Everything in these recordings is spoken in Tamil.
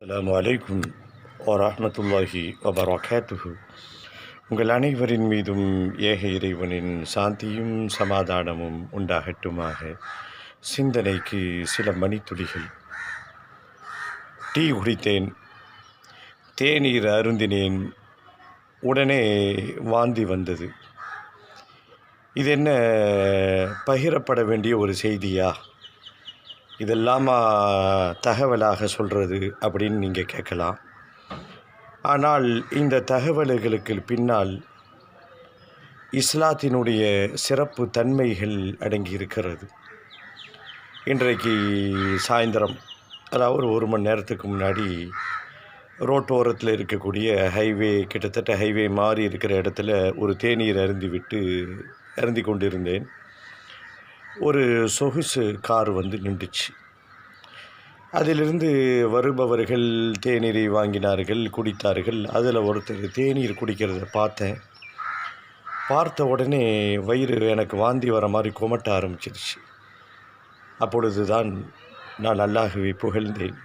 அஸ்ஸலாமு அலைக்கும் வரஹ்மத்துல்லாஹி வபரகாத்துஹு. உங்கள் அனைவரின் மீதும் ஏக இறைவனின் சாந்தியும் சமாதானமும் உண்டாகட்டுமாக. சிந்தனைக்கு சில மணித்துளிகள். டீ குடித்தேன், தேநீர் அருந்தினேன், உடனே வாந்தி வந்தது. இது என்ன பகிரப்பட வேண்டிய ஒரு செய்தியா? இதெல்லாமா தகவலாக சொல்கிறது அப்படின்னு நீங்கள் கேட்கலாம். ஆனால் இந்த தகவல்களுக்கு பின்னால் இஸ்லாத்தினுடைய சிறப்பு தன்மைகள் அடங்கி இருக்கிறது. இன்றைக்கு சாயந்தரம், அதாவது ஒரு மணி நேரத்துக்கு முன்னாடி, ரோட்டோரத்தில் இருக்கக்கூடிய ஹைவே, கிட்டத்தட்ட ஹைவே மாறி இருக்கிற இடத்துல ஒரு தேநீர் அருந்தி கொண்டிருந்தேன். ஒரு சொகுசு கார் வந்து நின்றுச்சு. அதிலிருந்து வருபவர்கள் தேநீரை வாங்கினார்கள், குடித்தார்கள். அதில் ஒருத்தர் தேநீர் குடிக்கிறத பார்த்த உடனே வயிறு எனக்கு வாந்தி வர மாதிரி குமட்ட ஆரம்பிச்சிருச்சு. அப்பொழுது தான் நான் அல்லாஹ்வை புகழ்ந்தேன்.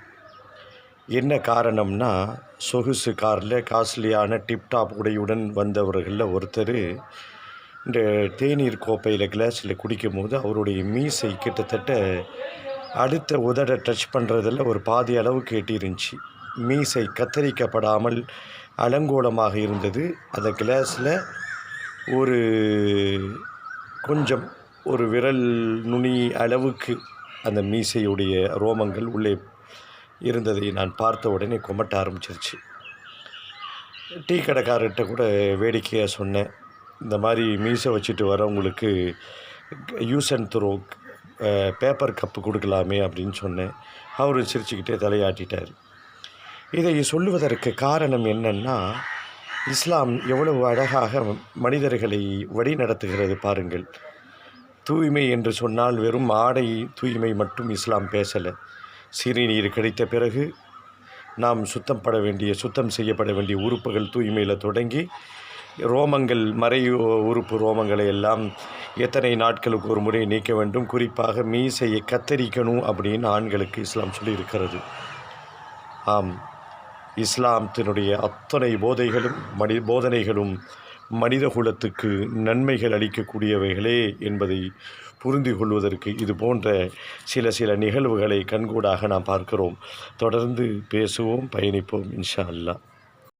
என்ன காரணம்னா, சொகுசு காரில் காஸ்ட்லியான டிப்டாப் உடையுடன் வந்தவர்களில் ஒருத்தர் இந்த தேநீர் கோப்பையில் கிளாஸில் குடிக்கும் போது அவருடைய மீசை கிட்டத்தட்ட அடுத்த உதட டச் பண்ணுறதில் ஒரு பாதி அளவுக்கு எட்டிருந்துச்சு. மீசை கத்தரிக்கப்படாமல் அலங்கோலமாக இருந்தது. அந்த கிளாஸில் கொஞ்சம் ஒரு விரல் நுனி அளவுக்கு அந்த மீசையுடைய ரோமங்கள் உள்ளே இருந்ததை நான் பார்த்த உடனே குமட்ட ஆரம்பிச்சிருச்சு. டீ கடைக்காரர்கிட்ட கூட வேடிக்கையாக சொன்னேன், இந்த மாதிரி மீசை வச்சுட்டு வரவங்களுக்கு use and throw paper cup கொடுக்கலாமே அப்படின்னு சொன்னேன். அவர் சிரிச்சுக்கிட்டே தலையாட்டிட்டார். இதை சொல்லுவதற்கு காரணம் என்னன்னா, இஸ்லாம் எவ்வளவு அழகாக மனிதர்களை வழி நடத்துகிறது பாருங்கள். தூய்மை என்று சொன்னால் வெறும் ஆடை தூய்மை மட்டும் இஸ்லாம் பேசலை. சிறுநீர் கிடைத்த பிறகு நாம் சுத்தம் செய்யப்பட வேண்டிய உறுப்புகள் தூய்மையில் தொடங்கி ரோமங்கள், மறை உறுப்பு ரோமங்களை எல்லாம் எத்தனை நாட்களுக்கு ஒரு முறை நீக்க வேண்டும், குறிப்பாக மீசையை கத்தரிக்கணும் அப்படின்னு ஆண்களுக்கு இஸ்லாம் சொல்லியிருக்கிறது. ஆம், இஸ்லாத்தினுடைய அத்தனை போதனைகளும் மனித குலத்துக்கு நன்மைகள் அளிக்கக்கூடியவைகளே என்பதை புரிந்து கொள்வதற்கு இது போன்ற சில நிகழ்வுகளை கண்கூடாக நாம் பார்க்கிறோம். தொடர்ந்து பேசுவோம், பயணிப்போம் இன்ஷா அல்லாஹ்.